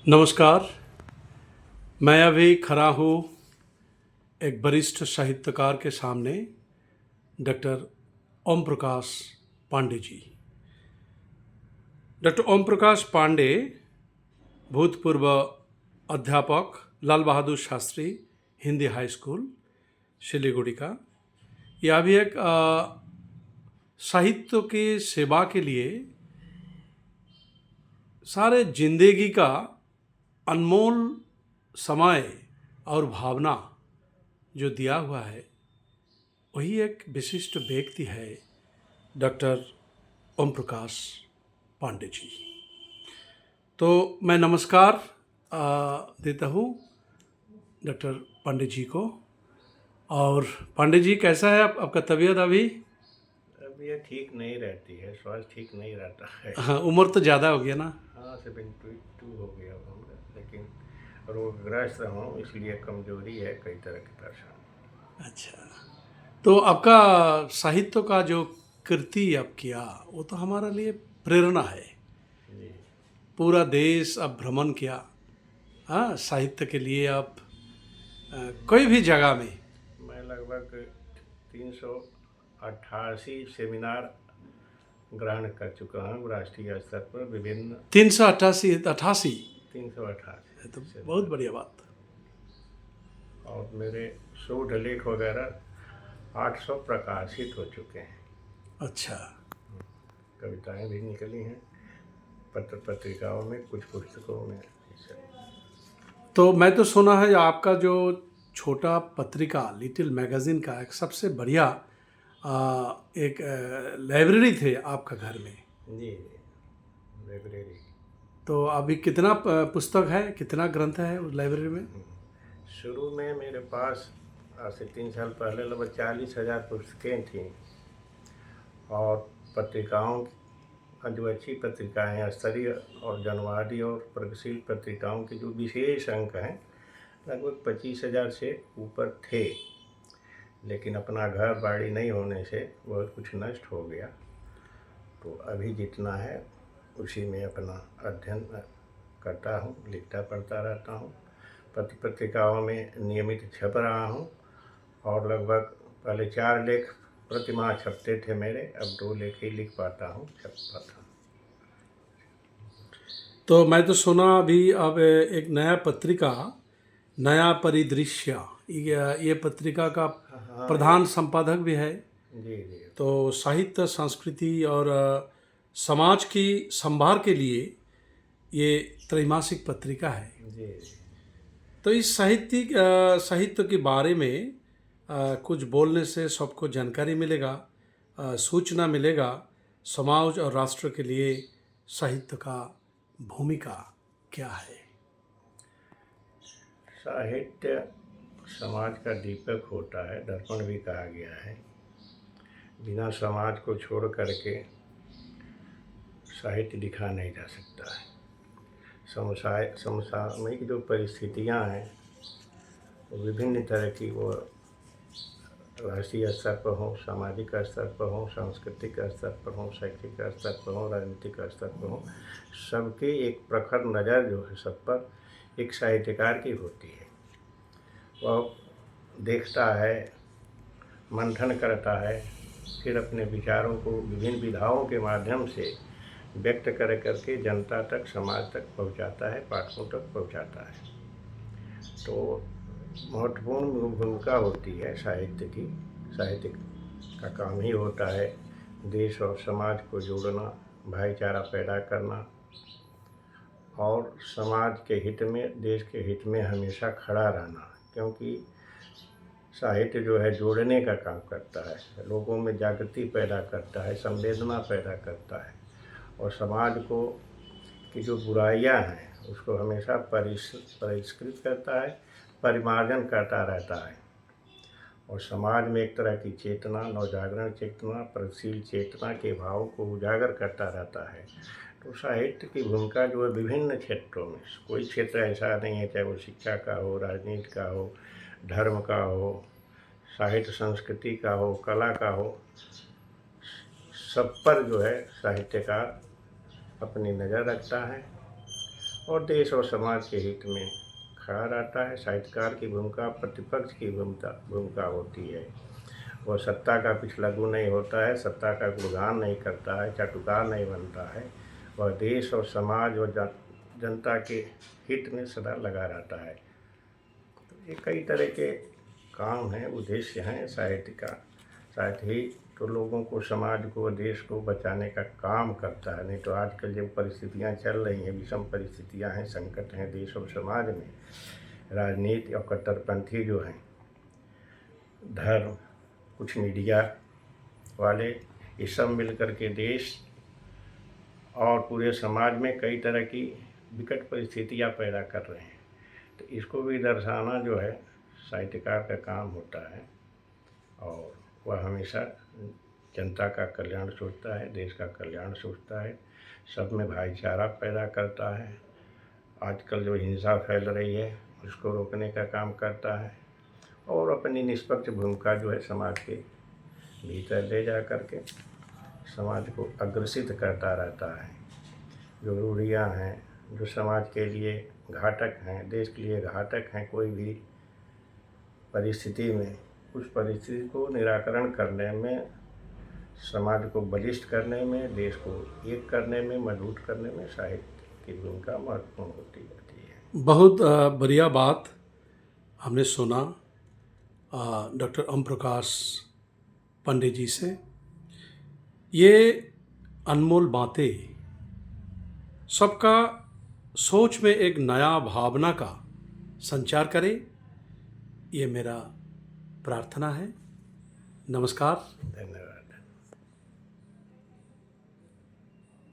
नमस्कार। मैं अभी खड़ा हूँ एक वरिष्ठ साहित्यकार के सामने, डॉक्टर ओम प्रकाश पांडे जी। डॉक्टर ओम प्रकाश पांडे भूतपूर्व अध्यापक, लाल बहादुर शास्त्री हिंदी हाई स्कूल सिलीगुड़ी का। यह भी एक साहित्य की सेवा के लिए सारे जिंदगी का अनमोल समय और भावना जो दिया हुआ है, वही एक विशिष्ट व्यक्ति है डॉक्टर ओम प्रकाश पांडे जी। तो मैं नमस्कार देता हूँ डॉक्टर पांडे जी को। और पांडे जी, कैसा है आपका तबीयत अभी? अब ये ठीक नहीं रहती है, स्वास्थ्य ठीक नहीं रहता है। हाँ, उम्र तो ज़्यादा हो गया ना। हाँ, 72 हो गया होगा, लेकिन रोगग्रस्त हूँ, इसलिए कमजोरी है, कई तरह की परेशानी। अच्छा, तो आपका साहित्य का जो कृति आप किया, वो तो हमारे लिए प्रेरणा है। जी। पूरा देश आप भ्रमण किया, हाँ, साहित्य के लिए आप कोई भी जगह में। मैं लगभग 388 सेमिनार ग्रहण कर चुका हूँ राष्ट्रीय स्तर पर, विभिन्न 388 तो 388 बहुत सेमिनार। बढ़िया बात। और मेरे शोध लेख वगैरह 800 प्रकाशित हो चुके हैं। अच्छा, कविताएं भी निकली हैं पत्र पत्रिकाओं में, कुछ पुस्तकों में। तो मैं तो सुना है आपका जो छोटा पत्रिका लिटिल मैगजीन का एक सबसे बढ़िया एक लाइब्रेरी थे आपका घर में। जी, लाइब्रेरी। तो अभी कितना पुस्तक है, कितना ग्रंथ है उस लाइब्रेरी में? शुरू में मेरे पास आज से 3 साल पहले लगभग 40,000 पुस्तकें थीं, और पत्रिकाओं जो अच्छी पत्रिकाएं हैं, स्तरीय और जनवादी और प्रगतिशील पत्रिकाओं के जो विशेष अंक हैं, लगभग 25,000 से ऊपर थे। लेकिन अपना घर बाड़ी नहीं होने से बहुत कुछ नष्ट हो गया, तो अभी जितना है उसी में अपना अध्ययन करता हूँ, लिखता पढ़ता रहता हूँ। पत्र पत्रिकाओं में नियमित छप रहा हूँ, और लगभग पहले 4 लेख प्रतिमाह छपते थे मेरे, अब 2 लेख ही लिख पाता हूँ, छप पाता हूँ। तो मैं तो सुना अभी अब एक नया पत्रिका, नया परिदृश्य, ये पत्रिका का हाँ, प्रधान संपादक भी है। जी जी। तो साहित्य, संस्कृति और समाज की संभार के लिए ये त्रैमासिक पत्रिका है। जी जी। तो इस साहित्य के बारे में कुछ बोलने से सबको जानकारी मिलेगा, सूचना मिलेगा। समाज और राष्ट्र के लिए साहित्य का भूमिका क्या है? साहित्य समाज का दीपक होता है, दर्पण भी कहा गया है। बिना समाज को छोड़ करके साहित्य लिखा नहीं जा सकता है। समसामयिक जो परिस्थितियां हैं, वो विभिन्न तरह की, वो राष्ट्रीय स्तर पर हो, सामाजिक स्तर पर हो, सांस्कृतिक स्तर पर हो, शैक्षिक स्तर पर हो, राजनीतिक स्तर पर हो, सबकी एक प्रखर नज़र जो है सब पर एक साहित्यकार की होती है। वह देखता है, मंथन करता है, फिर अपने विचारों को विभिन्न विधाओं के माध्यम से व्यक्त करके जनता तक, समाज तक पहुंचाता है, पाठकों तक पहुंचाता है। तो महत्वपूर्ण भूमिका होती है साहित्य की। साहित्य का काम ही होता है देश और समाज को जोड़ना, भाईचारा पैदा करना, और समाज के हित में, देश के हित में हमेशा खड़ा रहना। क्योंकि साहित्य जो है जोड़ने का काम करता है, लोगों में जागृति पैदा करता है, संवेदना पैदा करता है, और समाज को की जो बुराइयां हैं उसको हमेशा परिष्कृत करता है, परिमार्जन करता रहता है, और समाज में एक तरह की चेतना, नवजागरण चेतना, प्रगतिशील चेतना के भाव को उजागर करता रहता है। तो साहित्य की भूमिका जो है विभिन्न क्षेत्रों में, कोई क्षेत्र ऐसा नहीं है, चाहे वो शिक्षा का हो, राजनीति का हो, धर्म का हो, साहित्य संस्कृति का हो, कला का हो, सब पर जो है साहित्यकार अपनी नज़र रखता है, और देश और समाज के हित में खड़ा रहता है। साहित्यकार की भूमिका प्रतिपक्ष की भूमिका होती है। वह सत्ता का पिछलग्गू नहीं होता है, सत्ता का गुणगान नहीं करता है, चाटुकार नहीं बनता है। वह देश और समाज और जनता के हित में सदा लगा रहता है। तो ये कई तरह के काम हैं, उद्देश्य हैं साहित्य का। साहित्य ही तो लोगों को, समाज को, देश को बचाने का काम करता है। नहीं तो आजकल जो परिस्थितियां चल रही हैं, विषम परिस्थितियां हैं, संकट हैं देश और समाज में, राजनीति और कट्टरपंथी जो हैं, धर्म, कुछ मीडिया वाले, ये सब मिलकर के देश और पूरे समाज में कई तरह की विकट परिस्थितियां पैदा कर रहे हैं। तो इसको भी दर्शाना जो है साहित्यकार का काम होता है। और वह हमेशा जनता का कल्याण सोचता है, देश का कल्याण सोचता है, सब में भाईचारा पैदा करता है। आजकल जो हिंसा फैल रही है उसको रोकने का काम करता है और अपनी निष्पक्ष भूमिका जो है समाज के भीतर ले जा कर के समाज को अग्रसित करता रहता है। जो रूढ़ियाँ हैं, जो समाज के लिए घातक हैं, देश के लिए घातक हैं, कोई भी परिस्थिति में उस परिस्थिति को निराकरण करने में, समाज को बलिष्ठ करने में, देश को एक करने में, मजबूत करने में साहित्य की भूमिका महत्वपूर्ण होती जाती है। बहुत बढ़िया बात हमने सुना डॉक्टर ओम प्रकाश पंडित जी से। ये अनमोल बातें सबका सोच में एक नया भावना का संचार करे, ये मेरा प्रार्थना है। नमस्कार। धन्यवाद।